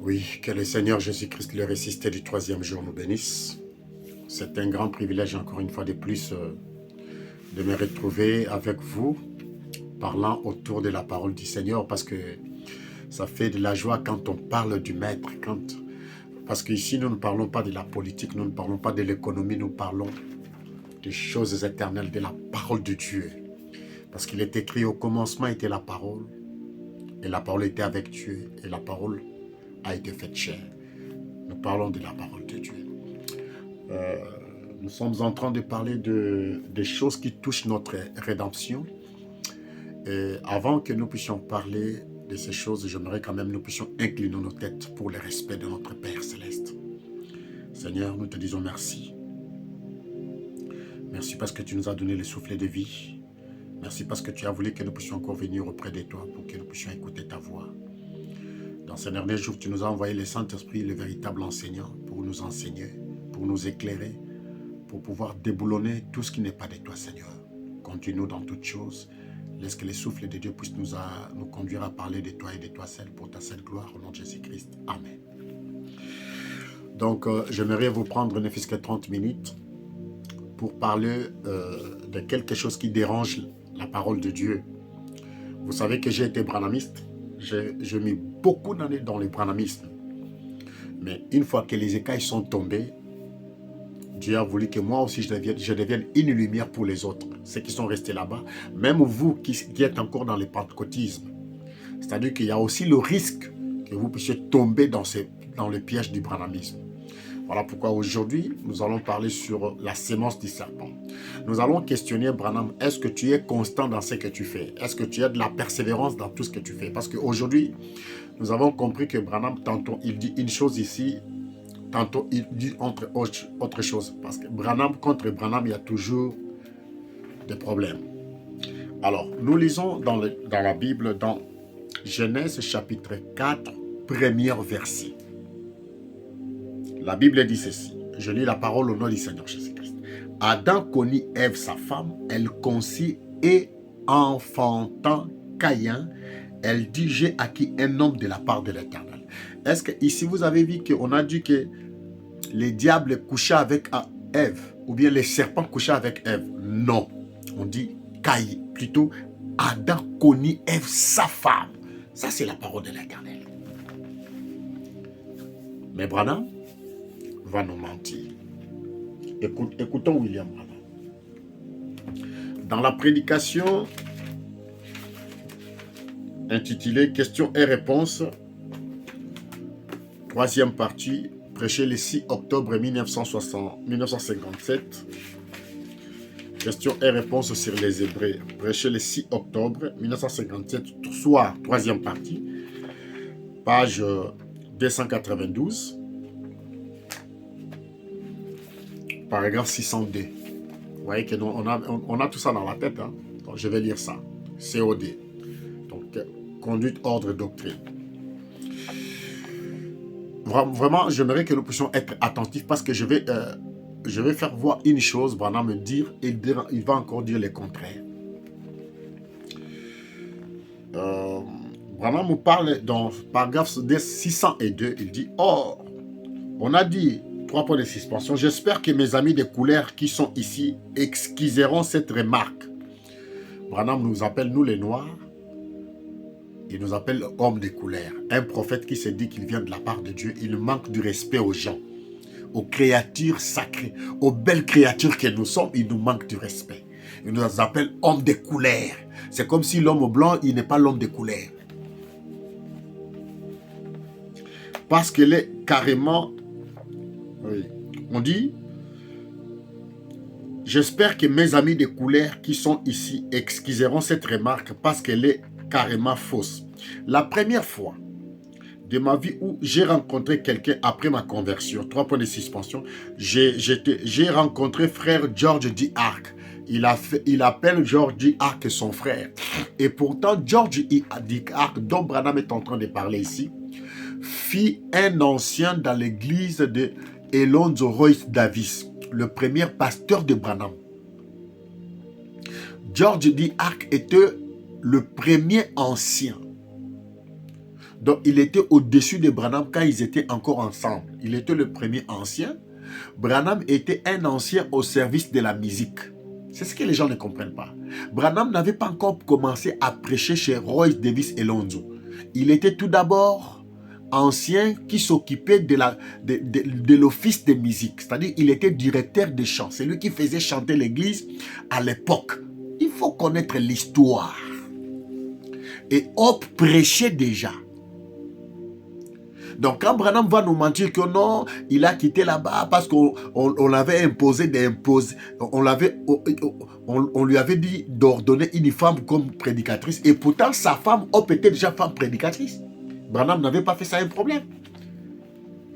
Oui, que le Seigneur Jésus-Christ, le ressuscité du troisième jour, nous bénisse. C'est un grand privilège, encore une fois de plus, de me retrouver avec vous, parlant autour de la parole du Seigneur, parce que ça fait de la joie quand on parle du Maître. Parce qu'ici, nous ne parlons pas de la politique, nous ne parlons pas de l'économie, nous parlons des choses éternelles, de la parole de Dieu. Parce qu'il est écrit, au commencement était la parole, et la parole était avec Dieu, et la parole a été faite chair. Nous parlons de la parole de Dieu. Nous sommes en train de parler des choses qui touchent notre rédemption. Et avant que nous puissions parler de ces choses, j'aimerais quand même que nous puissions incliner nos têtes pour le respect de notre Père Céleste. Seigneur, nous te disons merci. Merci parce que tu nous as donné le souffle de vie. Merci parce que tu as voulu que nous puissions encore venir auprès de toi pour que nous puissions écouter ta voix. Dans ces derniers jours, tu nous as envoyé le Saint-Esprit, le véritable enseignant, pour nous enseigner, pour nous éclairer, pour pouvoir déboulonner tout ce qui n'est pas de toi, Seigneur. Continue dans toutes choses. Laisse que les souffles de Dieu puissent nous conduire à parler de toi et de toi seul pour ta seule gloire au nom de Jésus-Christ. Amen. Donc, j'aimerais vous prendre ne fût-ce que 30 minutes pour parler de quelque chose qui dérange la parole de Dieu. Vous savez que j'ai été branhamiste. J'ai mis beaucoup d'années dans le branhamisme. Mais une fois que les écailles sont tombées, Dieu a voulu que moi aussi je devienne une lumière pour les autres, ceux qui sont restés là-bas, même vous qui êtes encore dans le pentecôtisme. C'est-à-dire qu'il y a aussi le risque que vous puissiez tomber dans le piège du branhamisme. Voilà pourquoi aujourd'hui, nous allons parler sur la sémence du serpent. Nous allons questionner Branham, est-ce que tu es constant dans ce que tu fais? Est-ce que tu as de la persévérance dans tout ce que tu fais? Parce qu'aujourd'hui, nous avons compris que Branham, tantôt il dit une chose ici, tantôt il dit autre chose. Parce que contre Branham, il y a toujours des problèmes. Alors, nous lisons dans la Bible, dans Genèse chapitre 4, premier verset. La Bible dit ceci. Je lis la parole au nom du Seigneur Jésus-Christ. Adam connut Ève, sa femme, elle conçut et enfantant Caïn, elle dit, j'ai acquis un homme de la part de l'Éternel. Est-ce que ici vous avez vu qu'on a dit que les diables couchaient avec Ève, ou bien les serpents couchaient avec Ève? Non. On dit Caïn, plutôt Adam connut Ève, sa femme. Ça, c'est la parole de l'Éternel. Mais Branham va nous mentir. Écoutons William Branham. Dans la prédication intitulée Questions et réponses, troisième partie, prêché le 6 octobre 1957. Questions et réponses sur les Hébreux, prêché le 6 octobre 1957, soir, troisième partie, page 292. Paragraphe 602. Vous voyez que nous, on a tout ça dans la tête. Hein? Donc, je vais lire ça. COD. Donc, conduite, ordre, doctrine. Vraiment, j'aimerais que nous puissions être attentifs parce que je vais faire voir une chose. Branham me dire, il va encore dire le contraire. Branham nous parle dans paragraphe 602. Il dit, or, on a dit 3 points de suspension. J'espère que mes amis de couleur qui sont ici excuseront cette remarque. Branham nous appelle, nous les Noirs, il nous appelle homme de couleur. Un prophète qui se dit qu'il vient de la part de Dieu, il manque du respect aux gens, aux créatures sacrées, aux belles créatures que nous sommes, il nous manque du respect. Il nous appelle homme de couleur. C'est comme si l'homme blanc, il n'est pas l'homme de couleur. Parce qu'il est carrément... Oui. On dit, j'espère que mes amis de couleur qui sont ici excuseront cette remarque parce qu'elle est carrément fausse. La première fois de ma vie où j'ai rencontré quelqu'un après ma conversion, 3 points de suspension, j'ai rencontré frère George D. Ark. Il appelle George D. Ark son frère. Et pourtant, George D. Ark, dont Branham est en train de parler ici, fit un ancien dans l'église de Elonzo Royce Davis, le premier pasteur de Branham. George D. Ark était le premier ancien. Donc, il était au-dessus de Branham quand ils étaient encore ensemble. Il était le premier ancien. Branham était un ancien au service de la musique. C'est ce que les gens ne comprennent pas. Branham n'avait pas encore commencé à prêcher chez Royce Davis et Lonzo. Il était tout d'abord ancien qui s'occupait de l'office de musique. C'est-à-dire il était directeur de chant. C'est lui qui faisait chanter l'église à l'époque. Il faut connaître l'histoire. Et Hope prêchait déjà. Donc quand Branham va nous mentir que non, il a quitté là-bas parce qu'on l'avait imposé on lui avait dit d'ordonner une femme comme prédicatrice. Et pourtant sa femme Hope était déjà femme prédicatrice. Branham n'avait pas fait ça un problème.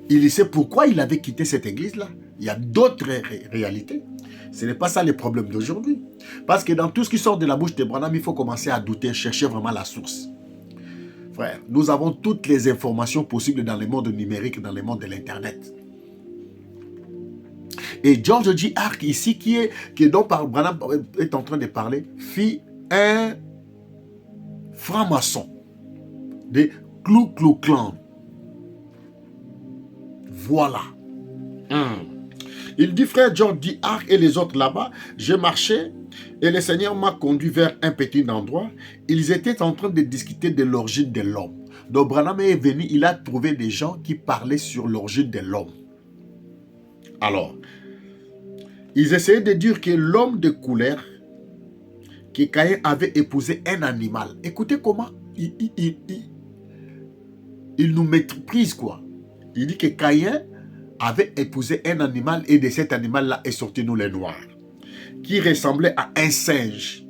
Il sait pourquoi il avait quitté cette église-là. Il y a d'autres réalités. Ce n'est pas ça le problème d'aujourd'hui. Parce que dans tout ce qui sort de la bouche de Branham, il faut commencer à douter, chercher vraiment la source. Frère, nous avons toutes les informations possibles dans le monde numérique, dans le monde de l'Internet. Et George G. Ark, ici, dont Branham est en train de parler, fit un franc-maçon de Ku Klux Klan. Voilà. Il dit, frère George G. Ark et les autres là-bas, je marchais et le Seigneur m'a conduit vers un petit endroit. Ils étaient en train de discuter de l'origine de l'homme. Donc Branham est venu, il a trouvé des gens qui parlaient sur l'origine de l'homme. Alors, ils essayaient de dire que l'homme de couleur, que Caïn avait épousé un animal. Écoutez comment il nous méprise, quoi. Il dit que Caïn avait épousé un animal et de cet animal-là est sorti nous les noirs, qui ressemblait à un singe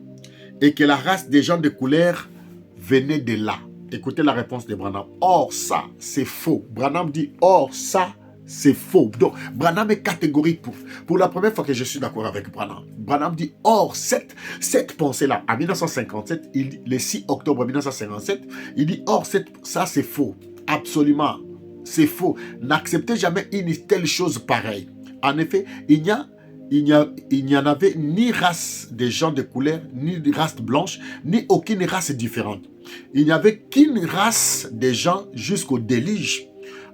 et que la race des gens de couleur venait de là. Écoutez la réponse de Branham. Or, ça, c'est faux. Branham dit, or, ça, c'est faux. Donc, Branham est catégorique. Pour la première fois que je suis d'accord avec Branham. Branham dit, or, cette pensée-là, en 1957, le 6 octobre 1957, il dit, or, ça, c'est faux. Absolument, c'est faux. N'acceptez jamais une telle chose pareille. En effet, il n'y en avait ni race de gens de couleur, ni race blanche, ni aucune race différente. Il n'y avait qu'une race de gens jusqu'au déluge.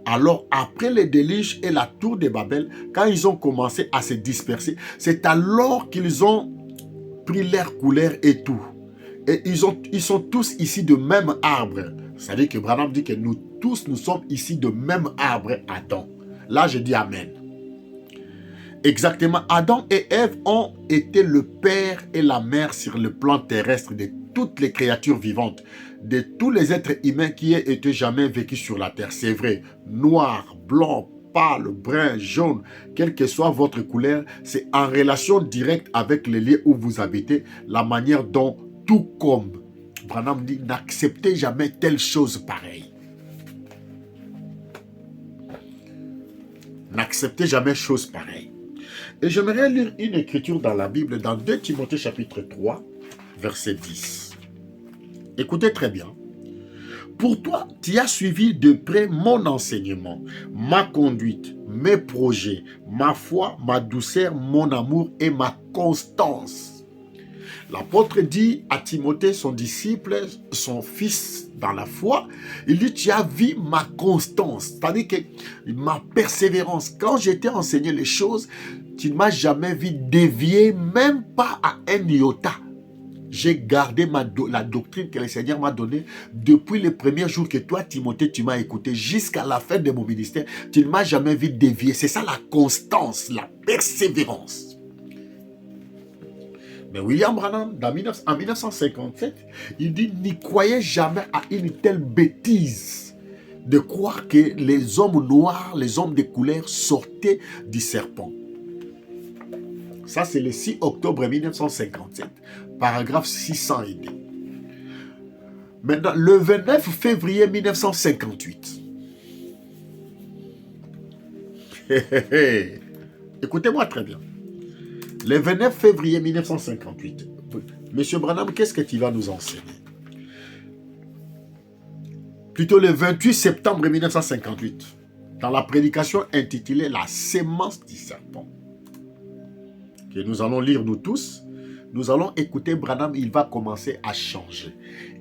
Alors, après le déluge et la tour de Babel, quand ils ont commencé à se disperser, c'est alors qu'ils ont pris leur couleur et tout. Et ils sont tous ici de même arbre. C'est-à-dire que Branham dit que nous tous, nous sommes ici de même arbre, Adam. Là, je dis Amen. Exactement, Adam et Ève ont été le père et la mère sur le plan terrestre de toutes les créatures vivantes, de tous les êtres humains qui aient été jamais vécus sur la terre. C'est vrai, noir, blanc, pâle, brun, jaune, quelle que soit votre couleur, c'est en relation directe avec le lieu où vous habitez, la manière dont, tout comme Branham dit, n'acceptez jamais telle chose pareille. N'acceptez jamais chose pareille. Et j'aimerais lire une écriture dans la Bible, dans 2 Timothée chapitre 3, verset 10. Écoutez très bien. Pour toi, tu as suivi de près mon enseignement, ma conduite, mes projets, ma foi, ma douceur, mon amour et ma constance. L'apôtre dit à Timothée, son disciple, son fils dans la foi, il dit, tu as vu ma constance, c'est-à-dire que ma persévérance. Quand j'étais enseigné les choses, tu ne m'as jamais vu dévier, même pas à un iota. J'ai gardé la doctrine que le Seigneur m'a donnée depuis le premier jour que toi, Timothée, tu m'as écouté jusqu'à la fin de mon ministère. Tu ne m'as jamais vu dévier. C'est ça la constance, la persévérance. Mais William Branham, en 1957, il dit, n'y croyez jamais à une telle bêtise de croire que les hommes noirs, les hommes de couleur sortaient du serpent. Ça, c'est le 6 octobre 1957, paragraphe 600 et demi. Maintenant, le 29 février 1958. Écoutez-moi très bien. Le 29 février 1958. Monsieur Branham, qu'est-ce que tu vas nous enseigner? Plutôt le 28 septembre 1958, dans la prédication intitulée « La sémence du serpent », que nous allons lire nous tous nous allons écouter Branham, il va commencer à changer.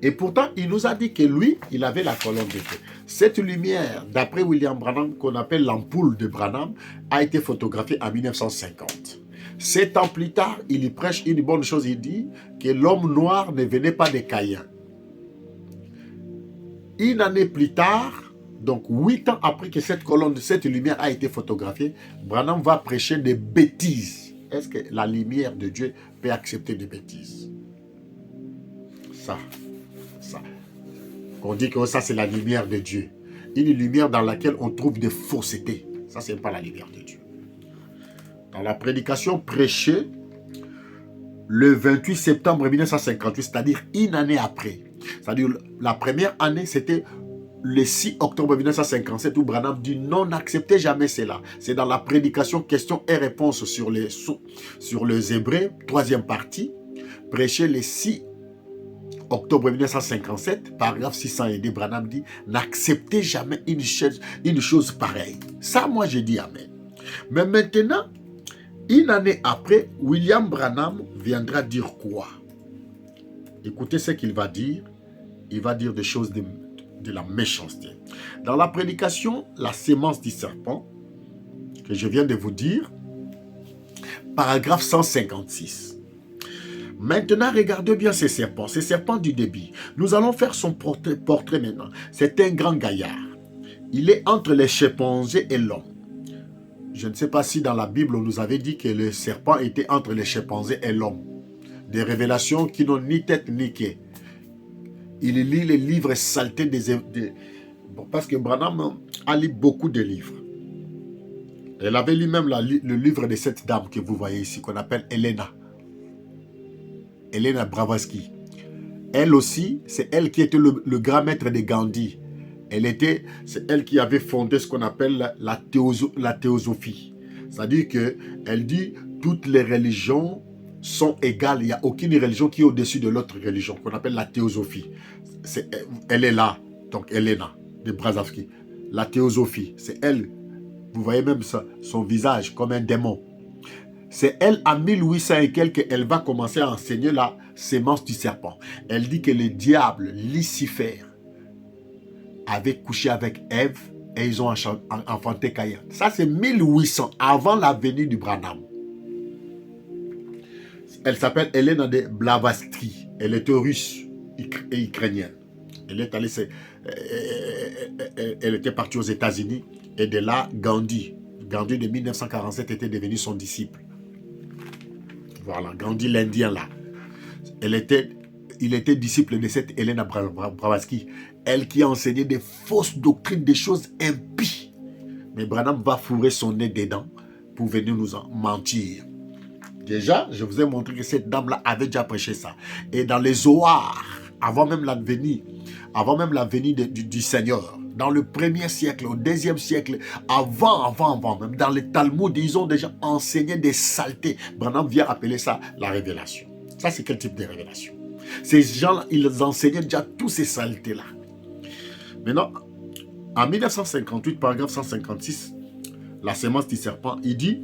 Et pourtant, il nous a dit que lui, il avait la colonne de feu. Cette lumière, d'après William Branham, qu'on appelle l'ampoule de Branham, a été photographiée en 1950. 7 ans plus tard, il y prêche une bonne chose, il dit que l'homme noir ne venait pas de Caïn. Une année plus tard, donc 8 ans après que cette colonne, cette lumière a été photographiée, Branham va prêcher des bêtises. Est-ce que la lumière de Dieu peut accepter des bêtises? Ça. On dit que ça c'est la lumière de Dieu. Une lumière dans laquelle on trouve des faussetés. Ça c'est pas la lumière de Dieu. Dans la prédication prêchée le 28 septembre 1958, c'est-à-dire une année après. C'est-à-dire la première année c'était le 6 octobre 1957 où Branham dit non, n'acceptez jamais cela. C'est dans la prédication questions et réponses sur les Hébreux, 3e partie, prêché le 6 octobre 1957, paragraphe 602, Branham dit n'acceptez jamais une chose pareille. Ça, moi, j'ai dit amen. Mais maintenant, une année après, William Branham viendra dire quoi? Écoutez ce qu'il va dire. Il va dire des choses de la méchanceté. Dans la prédication, la sémence du serpent, que je viens de vous dire, paragraphe 156. Maintenant, regardez bien ces serpents du débit. Nous allons faire son portrait maintenant. C'est un grand gaillard. Il est entre les chimpanzés et l'homme. Je ne sais pas si dans la Bible, on nous avait dit que le serpent était entre les chimpanzés et l'homme. Des révélations qui n'ont ni tête ni queue. Il lit les livres saletés parce que Branham a lu beaucoup de livres. Elle avait lu même le livre de cette dame que vous voyez ici, qu'on appelle Elena Blavatsky. Elle aussi, c'est elle qui était le grand maître de Gandhi. C'est elle qui avait fondé ce qu'on appelle la théosophie. C'est-à-dire qu'elle dit toutes les religions sont égales. Il n'y a aucune religion qui est au-dessus de l'autre religion, qu'on appelle la théosophie. Elle est là, donc Elena de Blavatsky. La théosophie, c'est elle. Vous voyez même ça, son visage comme un démon. C'est elle, en 1800 et quelques, elle va commencer à enseigner la sémence du serpent. Elle dit que le diable, Lucifer, avait couché avec Ève et ils ont enfanté Caïn. Ça, c'est 1800, avant la venue du Branham. Elle s'appelle Elena de Blavatsky. Elle était russe et ukrainienne. Elle était partie aux États-Unis et de là, Gandhi de 1947 était devenu son disciple. Voilà, Gandhi l'Indien là. Il était disciple de cette Elena Blavatsky. Elle qui a enseigné des fausses doctrines, des choses impies. Mais Branham va fourrer son nez dedans pour venir nous en mentir. Déjà, je vous ai montré que cette dame-là avait déjà prêché ça. Et dans les Zohar, avant même la venue du Seigneur, dans le 1er siècle, au 2e siècle, avant, même dans les Talmuds, ils ont déjà enseigné des saletés. Branham vient appeler ça la révélation. Ça, c'est quel type de révélation? Ces gens-là, ils enseignaient déjà tous ces saletés-là. Maintenant, en 1958, paragraphe 156, la sémence du serpent, il dit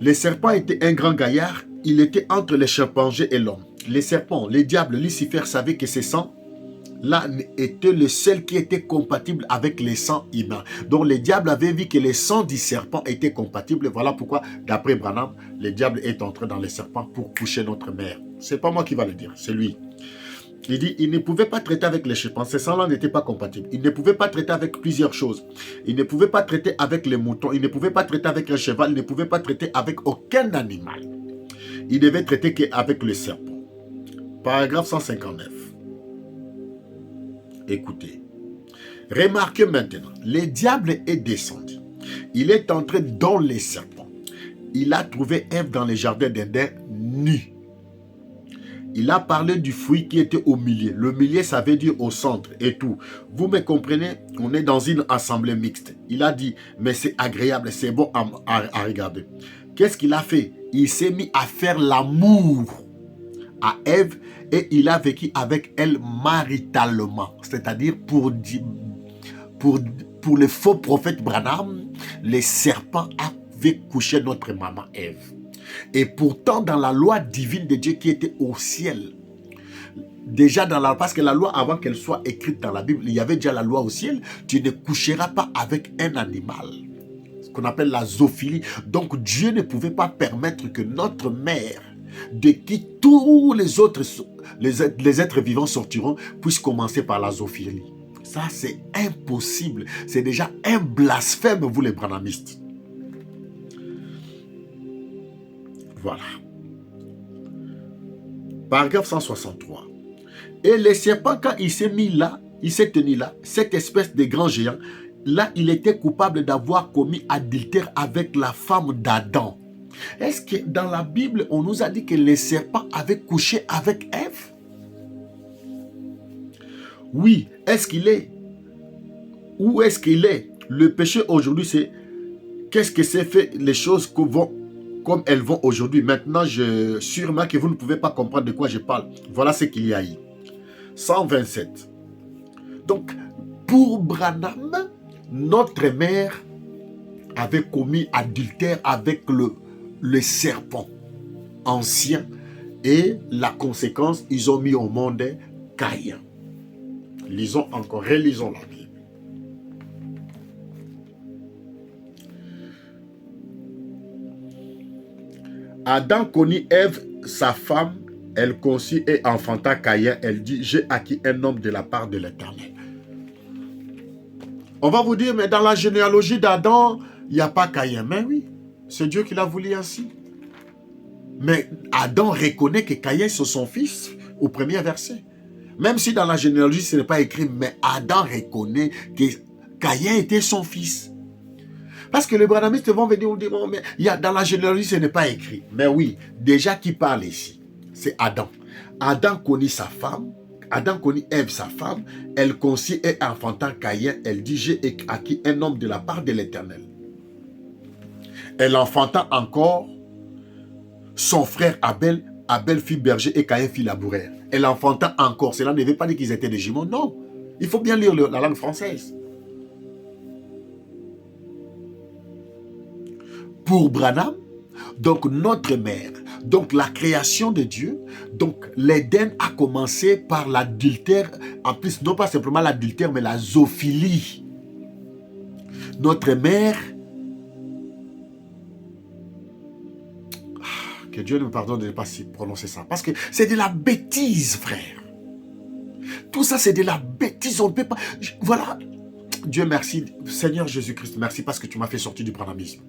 le serpent était un grand gaillard, il était entre les chimpanzés et l'homme. Les serpents, les diables, Lucifer savaient que ces sangs-là étaient le seul qui était compatible avec les sangs humains. Donc les diables avaient vu que les sangs du serpent étaient compatibles. Voilà pourquoi, d'après Branham, le diable est entré dans les serpents pour coucher notre mère. C'est pas moi qui va le dire, c'est lui. Il dit, il ne pouvait pas traiter avec les chimpanzés, ces sangs-là n'étaient pas compatibles. Il ne pouvait pas traiter avec plusieurs choses. Il ne pouvait pas traiter avec les moutons, il ne pouvait pas traiter avec un cheval, il ne pouvait pas traiter avec aucun animal. Il devait traiter qu'avec le serpent. Paragraphe 159. Écoutez. Remarquez maintenant, le diable est descendu. Il est entré dans les serpents. Il a trouvé Ève dans les jardins d'Éden nue. Il a parlé du fruit qui était au milieu. Le milieu, ça veut dire au centre et tout. Vous me comprenez? On est dans une assemblée mixte. Il a dit, mais c'est agréable, c'est bon à regarder. Qu'est-ce qu'il a fait? Il s'est mis à faire l'amour à Ève et il a vécu avec elle maritalement. C'est-à-dire pour le faux prophète Branham, les serpents avaient couché notre maman Ève. Et pourtant, dans la loi divine de Dieu qui était au ciel, déjà parce que la loi, avant qu'elle soit écrite dans la Bible, il y avait déjà la loi au ciel, tu ne coucheras pas avec un animal, ce qu'on appelle la zoophilie. Donc Dieu ne pouvait pas permettre que notre mère, de qui tous les autres, les êtres vivants sortiront, puisse commencer par la zoophilie. Ça, c'est impossible. C'est déjà un blasphème, vous les branhamistes. Voilà. Paragraphe 163. Et le serpent, quand il s'est mis là, il s'est tenu là, cette espèce de grand géant, là, il était coupable d'avoir commis adultère avec la femme d'Adam. Est-ce que dans la Bible, on nous a dit que le serpent avait couché avec Ève? Oui. Est-ce qu'il est? Où est-ce qu'il est? Le péché aujourd'hui, c'est qu'est-ce que c'est fait les choses comme elles vont aujourd'hui. Maintenant, sûrement que vous ne pouvez pas comprendre de quoi je parle. Voilà ce qu'il y a eu. 127. Donc, pour Branham, notre mère avait commis adultère avec le serpent ancien. Et la conséquence, ils ont mis au monde Caïn. Lisons encore, relisons la Bible. Adam connut Ève, sa femme, elle conçut et enfanta Caïn. Elle dit, j'ai acquis un homme de la part de l'Éternel. On va vous dire, mais dans la généalogie d'Adam, il n'y a pas Caïn. Mais oui, c'est Dieu qui l'a voulu ainsi. Mais Adam reconnaît que Caïn, c'est son fils, au premier verset. Même si dans la généalogie, ce n'est pas écrit, mais Adam reconnaît que Caïn était son fils. Parce que les branhamistes vont venir dire, mais dans la généalogie, ce n'est pas écrit. Mais oui, déjà qui parle ici, c'est Adam. Adam connaît sa femme, Adam connaît Ève, sa femme, elle conçut et enfantant Caïn, elle dit, j'ai acquis un homme de la part de l'Éternel. Elle enfanta encore son frère Abel, Abel fit berger et Caïn fit laboureur. Elle enfanta encore, cela ne veut pas dire qu'ils étaient des jumeaux, non. Il faut bien lire la langue française. Pour Branham, donc notre mère, donc la création de Dieu, donc l'Éden a commencé par l'adultère, en plus non pas simplement l'adultère, mais la zoophilie. Notre mère, que Dieu nous pardonne de ne pas prononcer ça, parce que c'est de la bêtise, frère. Tout ça, c'est de la bêtise, on ne peut pas... Voilà, Dieu merci, Seigneur Jésus-Christ, merci parce que tu m'as fait sortir du branhamisme.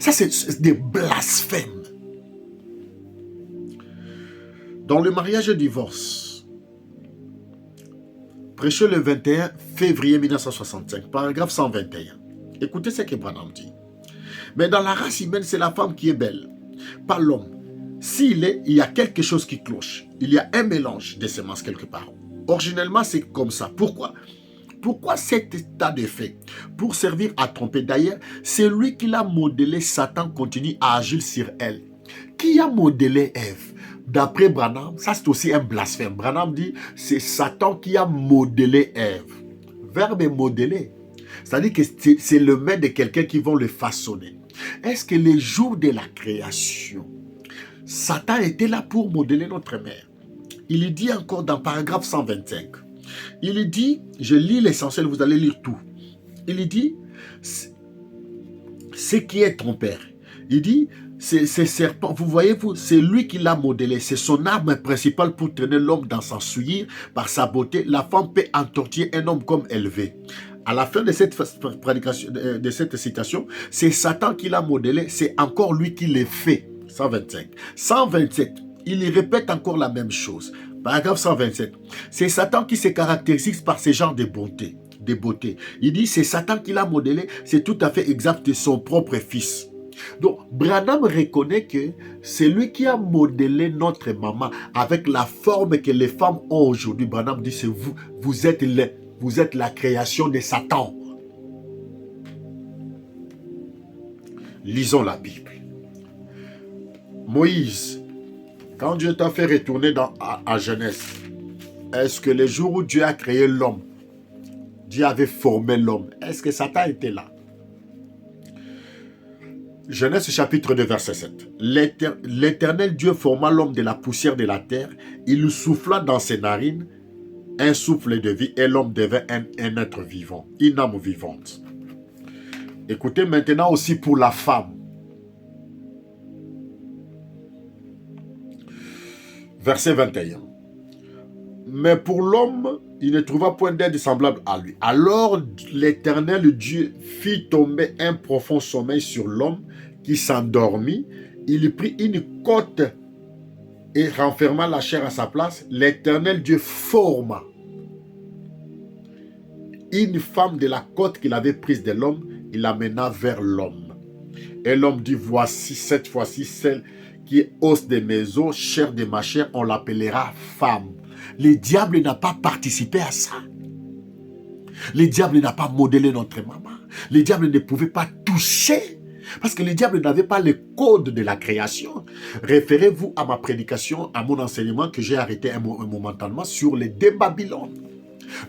Ça, c'est des blasphèmes. Dans le mariage et divorce, prêché le 21 février 1965, paragraphe 121. Écoutez ce que Branham dit. Mais dans la race humaine, c'est la femme qui est belle, pas l'homme. Il y a quelque chose qui cloche. Il y a un mélange de semences quelque part. Originellement, c'est comme ça. Pourquoi? Pourquoi cet état de fait? Pour servir à tromper. D'ailleurs, c'est lui qui l'a modélé. Satan continue à agir sur elle. Qui a modélé Ève? D'après Branham, ça c'est aussi un blasphème. Branham dit, c'est Satan qui a modélé Ève. Verbe modeler. C'est-à-dire que c'est le maître de quelqu'un qui va le façonner. Est-ce que les jours de la création, Satan était là pour modeler notre mère? Il dit encore dans paragraphe 125. Il dit, je lis l'essentiel, vous allez lire tout. Il dit, ce qui est ton père. Il dit, c'est serpent, vous voyez, c'est lui qui l'a modélé. C'est son arme principale pour tenir l'homme dans sa souillure. Par sa beauté, la femme peut entortiller un homme comme elle veut. À la fin de cette prédication, de cette citation, c'est Satan qui l'a modélé. C'est encore lui qui l'a fait. 125. 127. Il répète encore la même chose. Paragraphe 127. C'est Satan qui se caractérise par ce genre de bonté, de beauté. Il dit, c'est Satan qui l'a modélé, c'est tout à fait exact de son propre fils. Donc, Branham reconnaît que c'est lui qui a modélé notre maman avec la forme que les femmes ont aujourd'hui. Branham dit, c'est vous, vous êtes la création de Satan. Lisons la Bible. Moïse, quand Dieu t'a fait retourner à Genèse, est-ce que le jour où Dieu a créé l'homme, Dieu avait formé l'homme, est-ce que Satan était là? Genèse chapitre 2, verset 7. L'Éternel Dieu forma l'homme de la poussière de la terre. Il lui souffla dans ses narines un souffle de vie et l'homme devint un être vivant, une âme vivante. Écoutez maintenant aussi pour la femme. Verset 21. Mais pour l'homme, il ne trouva point d'aide semblable à lui. Alors l'Éternel Dieu fit tomber un profond sommeil sur l'homme qui s'endormit. Il prit une côte et renferma la chair à sa place. L'Éternel Dieu forma une femme de la côte qu'il avait prise de l'homme. Il l'amena vers l'homme. Et l'homme dit, voici cette fois-ci celle qui est os de mes os, chair de ma chair, on l'appellera femme. Le diable n'a pas participé à ça. Le diable n'a pas modélé notre maman. Le diable ne pouvait pas toucher. Parce que le diable n'avait pas le code de la création. Référez-vous à ma prédication, à mon enseignement que j'ai arrêté momentanément sur les deux Babylone.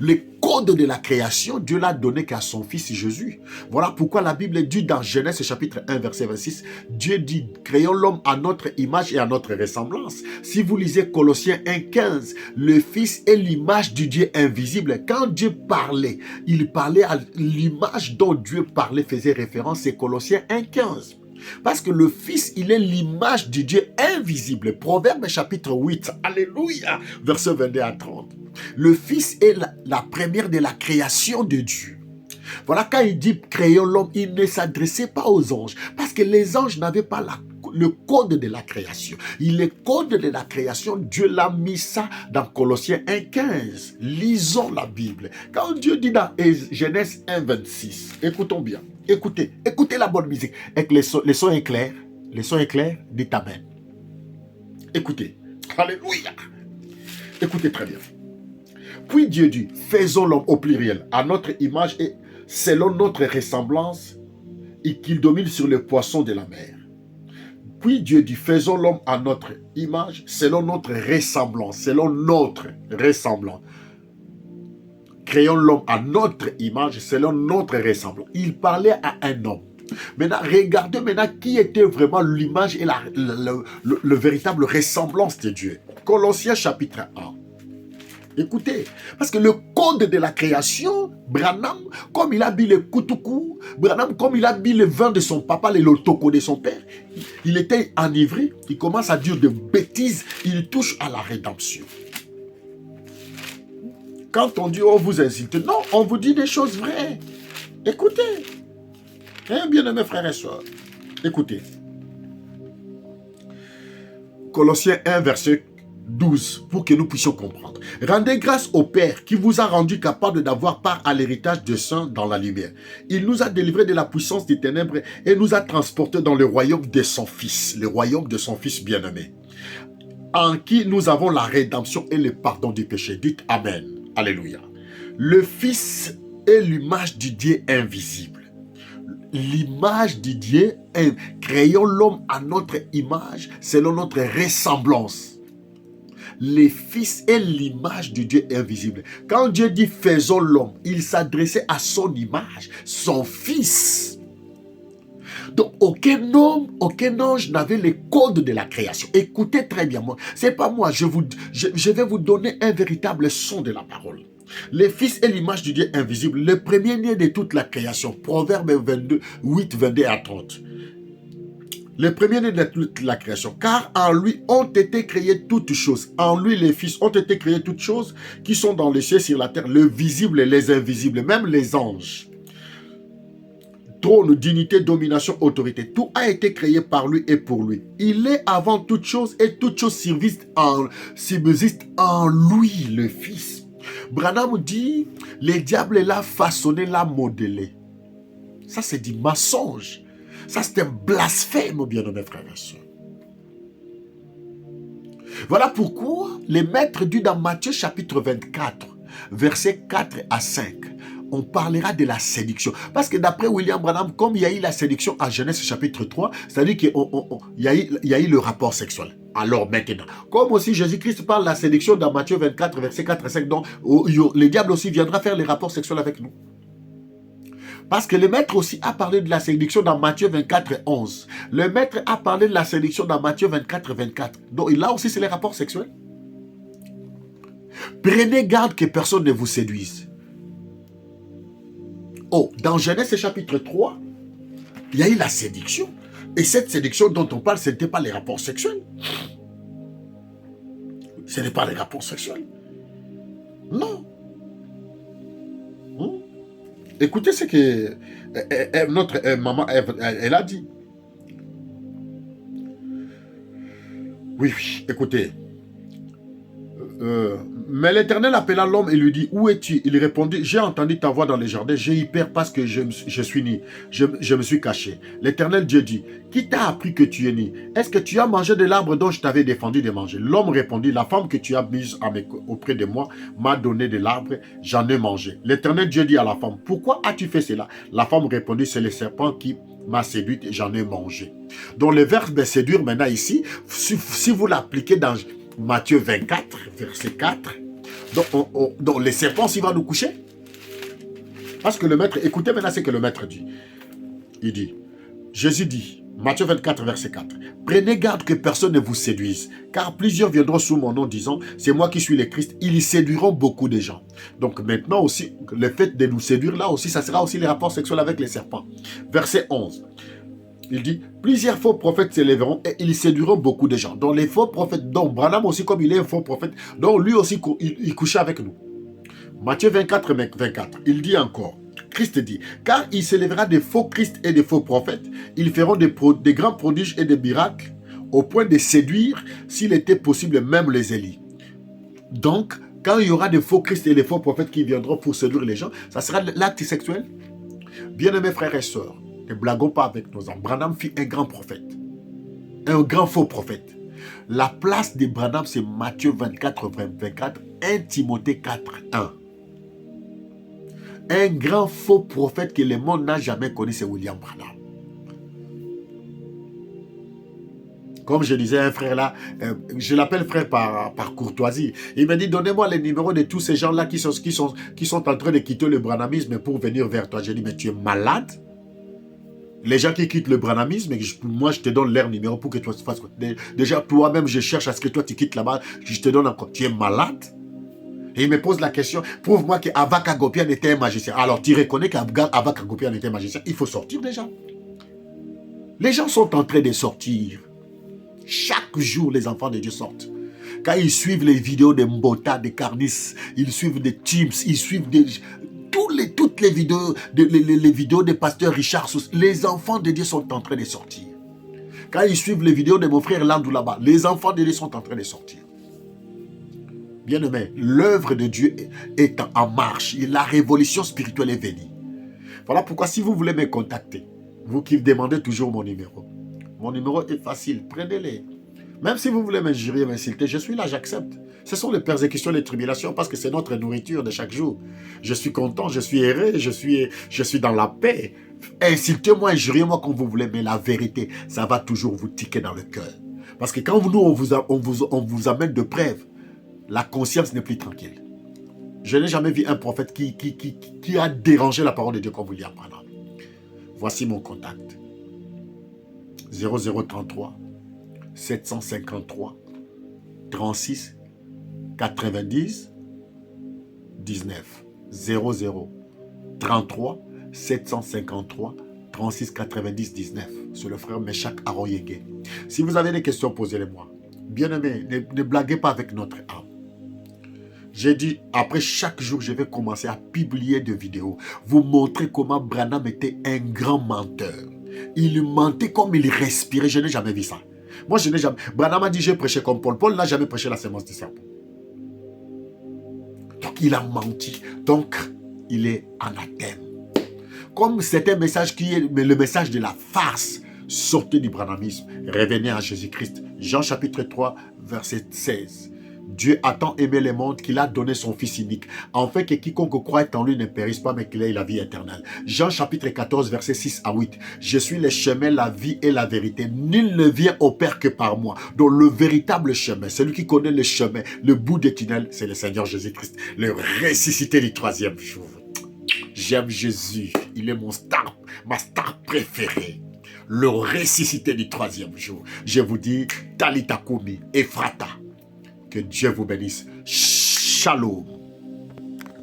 Le code de la création, Dieu l'a donné qu'à son fils Jésus. Voilà pourquoi la Bible dit dans Genèse chapitre 1 verset 26, Dieu dit, créons l'homme à notre image et à notre ressemblance. Si vous lisez Colossiens 1,15, le fils est l'image du Dieu invisible. Quand Dieu parlait, il parlait à l'image dont Dieu parlait, faisait référence, c'est Colossiens 1,15. Parce que le Fils, il est l'image du Dieu invisible. Proverbe chapitre 8, alléluia, verset 22 à 30. Le Fils est la première de la création de Dieu. Voilà, quand il dit créons l'homme, il ne s'adressait pas aux anges. Parce que les anges n'avaient pas le code de la création. Le code de la création, Dieu l'a mis ça dans Colossiens 1,15. Lisons la Bible. Quand Dieu dit dans Genèse 1,26, écoutons bien. Écoutez la bonne musique. Avec les sons est clairs. Les sons est clairs, dites Amen. Écoutez. Alléluia. Écoutez très bien. Puis Dieu dit, faisons l'homme au pluriel, à notre image et selon notre ressemblance, et qu'il domine sur les poissons de la mer. Puis Dieu dit, faisons l'homme à notre image, selon notre ressemblance, Créons l'homme à notre image, selon notre ressemblance. Il parlait à un homme. Maintenant, regardez qui était vraiment l'image et le véritable ressemblance de Dieu. Colossiens chapitre 1. Écoutez, parce que le code de la création, Branham, comme il a bu le koutoukou, Branham, comme il a bu le vin de son papa, le lotoko de son père, il était enivré, il commence à dire de bêtises, il touche à la rédemption. Quand on dit, on vous insulte, non, on vous dit des choses vraies. Écoutez, bien-aimés frères et sœurs, écoutez. Colossiens 1, verset 12, pour que nous puissions comprendre. Rendez grâce au Père qui vous a rendu capable d'avoir part à l'héritage des saints dans la lumière. Il nous a délivrés de la puissance des ténèbres et nous a transportés dans le royaume de son Fils, le royaume de son Fils bien-aimé, en qui nous avons la rédemption et le pardon du péché. Dites Amen. Alléluia. Le Fils est l'image du Dieu invisible. L'image du Dieu, créons l'homme à notre image, selon notre ressemblance. Le Fils est l'image du Dieu invisible. Quand Dieu dit faisons l'homme, il s'adressait à son image, son Fils. Donc aucun homme, aucun ange n'avait les codes de la création. Écoutez très bien, moi, c'est pas moi, je vais vous donner un véritable son de la parole. Le Fils est l'image du Dieu invisible, le premier-né de toute la création. Proverbe 8, 22 à 30. Le premier-né de toute la création, car en lui ont été créées toutes choses. En lui, les fils ont été créées toutes choses qui sont dans les cieux, sur la terre, le visible et les invisibles, même les anges. Trône, dignité, domination, autorité, tout a été créé par lui et pour lui. Il est avant toute chose et toute chose subsiste en lui, le Fils. Branham dit, le diable l'a façonné, l'a modélé. Ça, c'est du mensonge. Ça, c'est un blasphème, bien-aimés frères et sœurs. Voilà pourquoi les maîtres dit dans Matthieu chapitre 24, versets 4 à 5, on parlera de la séduction. Parce que d'après William Branham, comme il y a eu la séduction à Genèse chapitre 3, c'est-à-dire qu'il y a eu le rapport sexuel. Alors maintenant, comme aussi Jésus-Christ parle de la séduction dans Matthieu 24, versets 4 à 5, donc le diable aussi viendra faire les rapports sexuels avec nous. Parce que le maître aussi a parlé de la séduction dans Matthieu 24, 11. Le maître a parlé de la séduction dans Matthieu 24, 24. Donc là aussi, c'est les rapports sexuels. Prenez garde que personne ne vous séduise. Oh, dans Genèse chapitre 3, il y a eu la séduction. Et cette séduction dont on parle, ce n'était pas les rapports sexuels. Ce n'est pas les rapports sexuels. Non. Écoutez ce que notre maman, elle a dit. Oui, écoutez. Mais l'Éternel appela l'homme et lui dit, où es-tu? Il répondit, j'ai entendu ta voix dans les jardins, j'ai eu peur parce que je suis né, je me suis caché. L'Éternel Dieu dit, qui t'a appris que tu es né? Est-ce que tu as mangé de l'arbre dont je t'avais défendu de manger? L'homme répondit, la femme que tu as mise auprès de moi m'a donné de l'arbre, j'en ai mangé. L'Éternel Dieu dit à la femme, pourquoi as-tu fait cela? La femme répondit, c'est le serpent qui m'a séduite et j'en ai mangé. Donc le verbe séduire maintenant ici, si vous l'appliquez dans Matthieu 24, verset 4. Donc les serpents s'y vont nous coucher. Parce que le maître, écoutez maintenant ce que le maître dit. Il dit, Jésus dit, Matthieu 24, verset 4. Prenez garde que personne ne vous séduise, car plusieurs viendront sous mon nom disant, c'est moi qui suis le Christ. Ils y séduiront beaucoup de gens. Donc maintenant aussi, le fait de nous séduire, là aussi, ça sera aussi les rapports sexuels avec les serpents. Verset 11. Il dit, plusieurs faux prophètes s'élèveront et ils séduiront beaucoup de gens. Donc les faux prophètes, donc Branham aussi comme il est un faux prophète, donc lui aussi il couchait avec nous. Matthieu 24, 24, il dit encore, Christ dit, car il s'élèvera des faux Christ et des faux prophètes, ils feront des grands prodiges et des miracles, au point de séduire, s'il était possible, même les Élis. Donc, quand il y aura des faux Christ et des faux prophètes qui viendront pour séduire les gens, ça sera l'acte sexuel. Bien-aimés frères et sœurs, ne blaguons pas avec nos hommes. Branham fut un grand prophète. Un grand faux prophète. La place de Branham, c'est Matthieu 24, 24, 1 Timothée 4, 1. Un grand faux prophète que le monde n'a jamais connu, c'est William Branham. Comme je disais, un frère là, je l'appelle frère par courtoisie. Il m'a dit, donnez-moi les numéros de tous ces gens-là qui sont en train de quitter le branhamisme pour venir vers toi. J'ai dit, mais tu es malade? Les gens qui quittent le branhamisme, moi je te donne leur numéro pour que toi tu fasses. Déjà toi-même je cherche à ce que toi tu quittes là-bas, je te donne encore. Tu es malade? Et il me pose la question, prouve-moi qu'Avak Agopian était un magicien. Alors tu reconnais qu'Avak Agopian était un magicien, il faut sortir déjà. Les gens sont en train de sortir. Chaque jour les enfants de Dieu sortent. Quand ils suivent les vidéos de Mbota, de Carnis, ils suivent des Teams, ils suivent des... Toutes les vidéos, les vidéos de pasteur Richard Sous, les enfants de Dieu sont en train de sortir. Quand ils suivent les vidéos de mon frère Landou là-bas, les enfants de Dieu sont en train de sortir. Bien-aimé, l'œuvre de Dieu est en marche. La révolution spirituelle est venue. Voilà pourquoi si vous voulez me contacter, vous qui demandez toujours mon numéro est facile, prenez-les. Même si vous voulez m'injurier, m'insulter, je suis là, j'accepte. Ce sont les persécutions, les tribulations, parce que c'est notre nourriture de chaque jour. Je suis content, je suis heureux, je suis dans la paix. Insultez-moi, injuriez-moi comme vous voulez, mais la vérité, ça va toujours vous tiquer dans le cœur. Parce que quand nous, on vous amène de preuves, la conscience n'est plus tranquille. Je n'ai jamais vu un prophète qui a dérangé la parole de Dieu comme William Branham. Voici mon contact. 0033 753 36 90 19 00 33 753 36 90 19. C'est le frère Meshach Aroyege. Si vous avez des questions, posez-les-moi. Bien-aimés, ne blaguez pas avec notre âme. J'ai dit, après chaque jour, je vais commencer à publier des vidéos. Vous montrer comment Branham était un grand menteur. Il mentait comme il respirait. Je n'ai jamais vu ça. Moi, je n'ai jamais... Branham a dit, j'ai prêché comme Paul. Paul n'a jamais prêché la sémence du serpent. Donc, il a menti. Donc, il est anathème. Comme c'est un message qui est le message de la farce, sortez du branhamisme, revenez à Jésus-Christ. Jean chapitre 3, verset 16. Dieu a tant aimé le monde qu'il a donné son Fils unique, afin que quiconque croit en lui ne périsse pas, mais qu'il ait la vie éternelle. Jean chapitre 14, verset 6 à 8. Je suis le chemin, la vie et la vérité. Nul ne vient au Père que par moi. Donc le véritable chemin, celui qui connaît le chemin, le bout des tunnels, c'est le Seigneur Jésus-Christ, le ressuscité du troisième jour. J'aime Jésus. il est ma star préférée. Le ressuscité du troisième jour. Je vous dis, Talita Kumi, Ephrata. Que Dieu vous bénisse. Shalom.